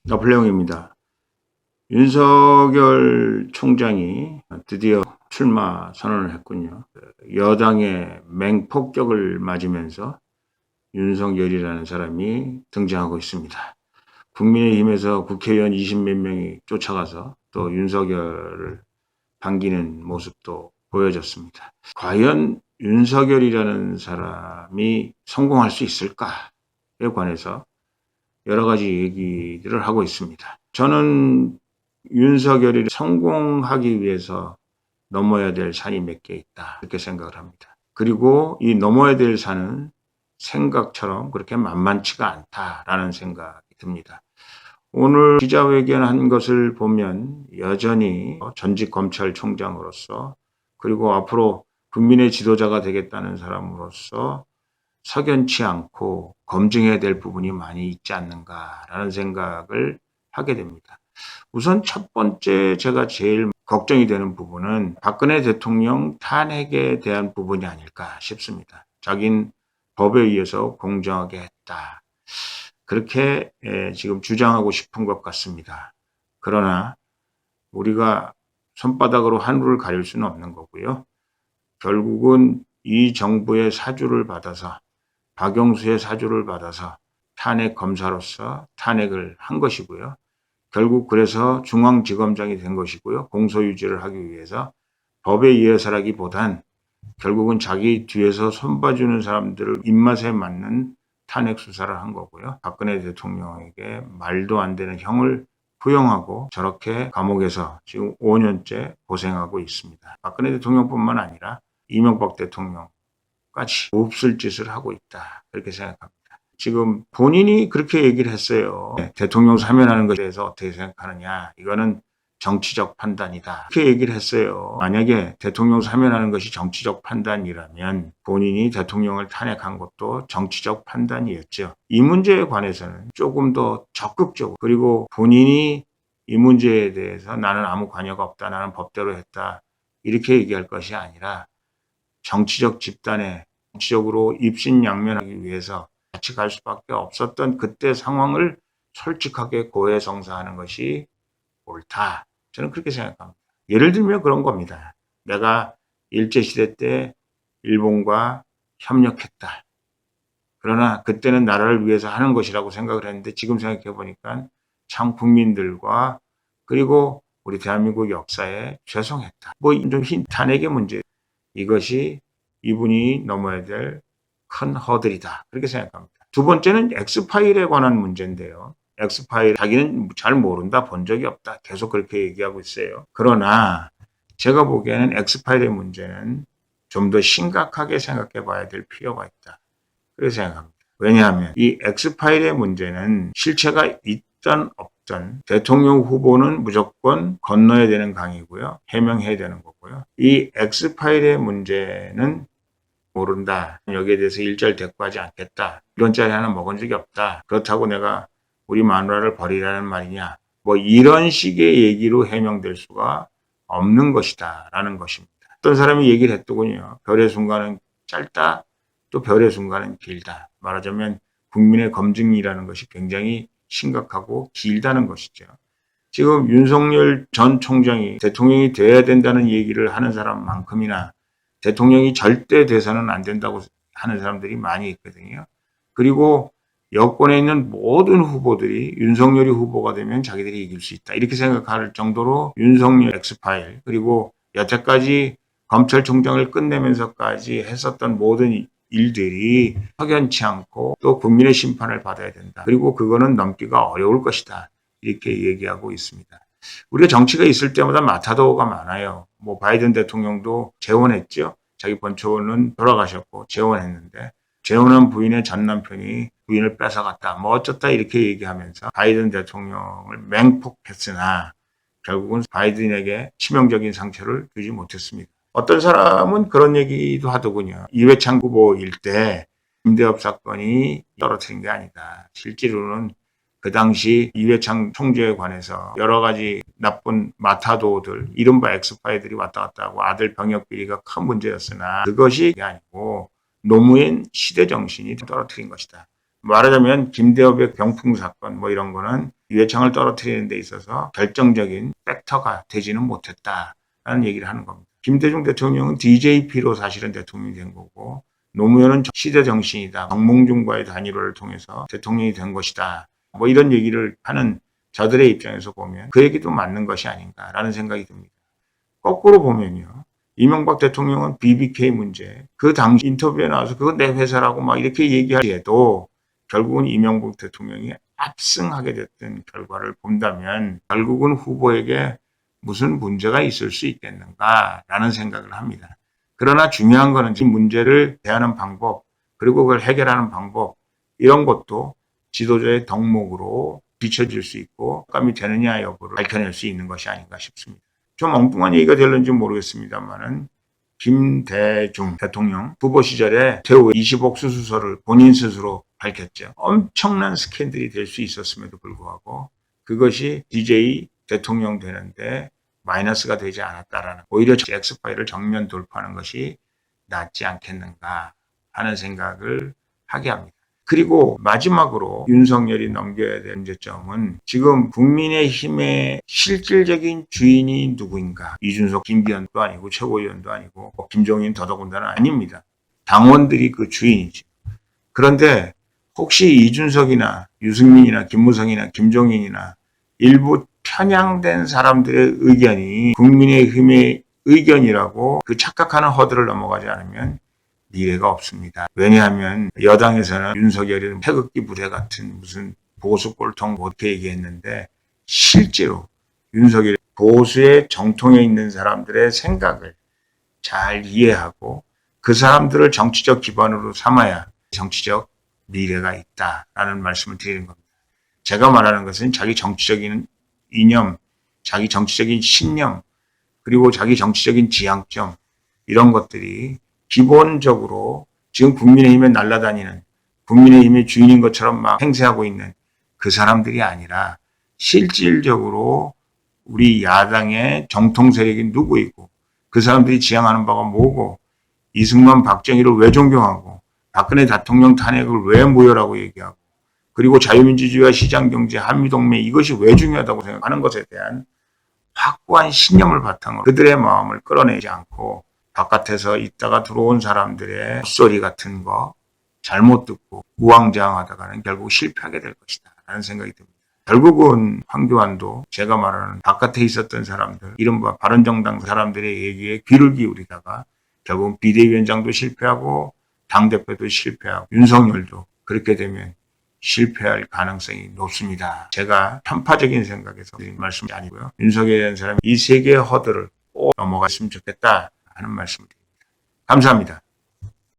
나폴레옹입니다. 윤석열 총장이 드디어 출마 선언을 했군요. 여당의 맹폭격을 맞으면서 윤석열이라는 사람이 등장하고 있습니다. 국민의힘에서 국회의원 20몇 명이 쫓아가서 또 윤석열을 반기는 모습도 보여졌습니다. 과연 윤석열이라는 사람이 성공할 수 있을까에 관해서 여러 가지 얘기들을 하고 있습니다. 저는 윤석열이 성공하기 위해서 넘어야 될 산이 몇 개 있다, 이렇게 생각을 합니다. 그리고 이 넘어야 될 산은 생각처럼 그렇게 만만치가 않다라는 생각이 듭니다. 오늘 기자회견한 것을 보면 여전히 전직 검찰총장으로서 그리고 앞으로 국민의 지도자가 되겠다는 사람으로서 석연치 않고 검증해야 될 부분이 많이 있지 않는가라는 생각을 하게 됩니다. 우선 첫 번째 제가 제일 걱정이 되는 부분은 박근혜 대통령 탄핵에 대한 부분이 아닐까 싶습니다. 자긴 법에 의해서 공정하게 했다. 그렇게 지금 주장하고 싶은 것 같습니다. 그러나 우리가 손바닥으로 하늘을 가릴 수는 없는 거고요. 결국은 이 정부의 사주를 받아서 박영수의 사주를 받아서 탄핵 검사로서 탄핵을 한 것이고요. 결국 그래서 중앙지검장이 된 것이고요. 공소유지를 하기 위해서 법에 의해서라기보단 결국은 자기 뒤에서 손봐주는 사람들을 입맛에 맞는 탄핵 수사를 한 거고요. 박근혜 대통령에게 말도 안 되는 형을 부용하고 저렇게 감옥에서 지금 5년째 고생하고 있습니다. 박근혜 대통령뿐만 아니라 이명박 대통령까지 없을 짓을 하고 있다, 그렇게 생각합니다. 지금 본인이 그렇게 얘기를 했어요. 대통령 사면하는 것에 대해서 어떻게 생각하느냐, 이거는 정치적 판단이다, 이렇게 얘기를 했어요. 만약에 대통령 사면하는 것이 정치적 판단이라면 본인이 대통령을 탄핵한 것도 정치적 판단이었죠. 이 문제에 관해서는 조금 더 적극적으로, 그리고 본인이 이 문제에 대해서 나는 아무 관여가 없다, 나는 법대로 했다, 이렇게 얘기할 것이 아니라 정치적 집단에 정치적으로 입신양면하기 위해서 같이 갈 수밖에 없었던 그때 상황을 솔직하게 고해성사하는 것이 옳다, 저는 그렇게 생각합니다. 예를 들면 그런 겁니다. 내가 일제시대 때 일본과 협력했다. 그러나 그때는 나라를 위해서 하는 것이라고 생각을 했는데 지금 생각해 보니까 참 국민들과 그리고 우리 대한민국 역사에 죄송했다. 좀 흰 탄핵의 문제, 이것이 이분이 넘어야 될 큰 허들이다, 그렇게 생각합니다. 두 번째는 엑스파일에 관한 문제인데요. 엑스파일 자기는 잘 모른다, 본 적이 없다, 계속 그렇게 얘기하고 있어요. 그러나 제가 보기에는 엑스파일의 문제는 좀 더 심각하게 생각해 봐야 될 필요가 있다, 그렇게 생각합니다. 왜냐하면 이 엑스파일의 문제는 실체가 있든 없든 대통령 후보는 무조건 건너야 되는 강이고요. 해명해야 되는 거고요. 이 엑스파일의 문제는 모른다, 여기에 대해서 일절 대꾸하지 않겠다, 이런 짜리 하나 먹은 적이 없다, 그렇다고 내가 우리 마누라를 버리라는 말이냐, 이런 식의 얘기로 해명될 수가 없는 것이다 라는 것입니다. 어떤 사람이 얘기를 했더군요. 별의 순간은 짧다, 또 별의 순간은 길다. 말하자면 국민의 검증이라는 것이 굉장히 심각하고 길다는 것이죠. 지금 윤석열 전 총장이 대통령이 돼야 된다는 얘기를 하는 사람만큼이나 대통령이 절대 돼서는 안 된다고 하는 사람들이 많이 있거든요. 그리고 여권에 있는 모든 후보들이 윤석열이 후보가 되면 자기들이 이길 수 있다, 이렇게 생각할 정도로 윤석열 엑스파일, 그리고 여태까지 검찰총장을 끝내면서까지 했었던 모든 일들이 석연치 않고 또 국민의 심판을 받아야 된다, 그리고 그거는 넘기가 어려울 것이다, 이렇게 얘기하고 있습니다. 우리가 정치가 있을 때마다 마타도가 많아요. 바이든 대통령도 재혼했죠. 자기 본초는 돌아가셨고 재혼했는데 재혼한 부인의 전 남편이 부인을 뺏어갔다, 어쩌다, 이렇게 얘기하면서 바이든 대통령을 맹폭했으나 결국은 바이든에게 치명적인 상처를 주지 못했습니다. 어떤 사람은 그런 얘기도 하더군요. 이회창 후보일 때 김대엽 사건이 떨어뜨린 게 아니다. 실제로는 그 당시 이회창 총재에 관해서 여러 가지 나쁜 마타도들, 이른바 엑스파일들이 왔다 갔다 하고 아들 병역 비리가 큰 문제였으나 그것이 아니고 노무현 시대 정신이 떨어뜨린 것이다. 말하자면 김대엽의 병풍 사건 이런 거는 유해창을 떨어뜨리는 데 있어서 결정적인 팩터가 되지는 못했다라는 얘기를 하는 겁니다. 김대중 대통령은 DJP로 사실은 대통령이 된 거고 노무현은 시대 정신이다. 정몽준과의 단일화를 통해서 대통령이 된 것이다. 뭐 이런 얘기를 하는 저들의 입장에서 보면 그 얘기도 맞는 것이 아닌가라는 생각이 듭니다. 거꾸로 보면요. 이명박 대통령은 BBK 문제, 그 당시 인터뷰에 나와서 그건 내 회사라고 막 이렇게 얘기하기에도 결국은 이명박 대통령이 압승하게 됐던 결과를 본다면 결국은 후보에게 무슨 문제가 있을 수 있겠는가라는 생각을 합니다. 그러나 중요한 것은 이 문제를 대하는 방법, 그리고 그걸 해결하는 방법, 이런 것도 지도자의 덕목으로 비춰질 수 있고 감이 되느냐 여부를 밝혀낼 수 있는 것이 아닌가 싶습니다. 좀 엉뚱한 얘기가 될는지 모르겠습니다만은 김대중 대통령 후보 시절에 태우 20억 수수서를 본인 스스로 밝혔죠. 엄청난 스캔들이 될 수 있었음에도 불구하고 그것이 DJ 대통령 되는데 마이너스가 되지 않았다라는, 오히려 엑스파일을 정면 돌파하는 것이 낫지 않겠는가 하는 생각을 하게 합니다. 그리고 마지막으로 윤석열이 넘겨야 될 문제점은 지금 국민의힘의 실질적인 주인이 누구인가? 이준석, 김기현도 아니고 최고위원도 아니고 김종인 더더군다나 아닙니다. 당원들이 그 주인이죠. 그런데 혹시 이준석이나 유승민이나 김무성이나 김종인이나 일부 편향된 사람들의 의견이 국민의힘의 의견이라고 그 착각하는 허들을 넘어가지 않으면 미래가 없습니다. 왜냐하면 여당에서는 윤석열이 태극기 부대 같은 무슨 보수 꼴통 이렇게 얘기했는데 실제로 윤석열이 보수의 정통에 있는 사람들의 생각을 잘 이해하고 그 사람들을 정치적 기반으로 삼아야 정치적 미래가 있다라는 말씀을 드리는 겁니다. 제가 말하는 것은 자기 정치적인 이념, 자기 정치적인 신념, 그리고 자기 정치적인 지향점, 이런 것들이 기본적으로 지금 국민의힘에 날아다니는, 국민의힘의 주인인 것처럼 막 행세하고 있는 그 사람들이 아니라 실질적으로 우리 야당의 정통 세력이 누구이고 그 사람들이 지향하는 바가 뭐고 이승만 박정희를 왜 존경하고 박근혜 대통령 탄핵을 왜 무효라고 얘기하고 그리고 자유민주주의와 시장경제, 한미동맹 이것이 왜 중요하다고 생각하는 것에 대한 확고한 신념을 바탕으로 그들의 마음을 끌어내지 않고 바깥에서 있다가 들어온 사람들의 헛소리 같은 거 잘못 듣고 우왕좌왕하다가는 결국 실패하게 될 것이다 라는 생각이 듭니다. 결국은 황교안도 제가 말하는 바깥에 있었던 사람들, 이른바 바른정당 사람들의 얘기에 귀를 기울이다가 결국은 비대위원장도 실패하고 당대표도 실패하고 윤석열도 그렇게 되면 실패할 가능성이 높습니다. 제가 편파적인 생각에서 드린 말씀이 아니고요. 윤석열이라는 사람이 이 세 개의 허들을 꼭 넘어갔으면 좋겠다 하는 말씀을 드립니다. 감사합니다.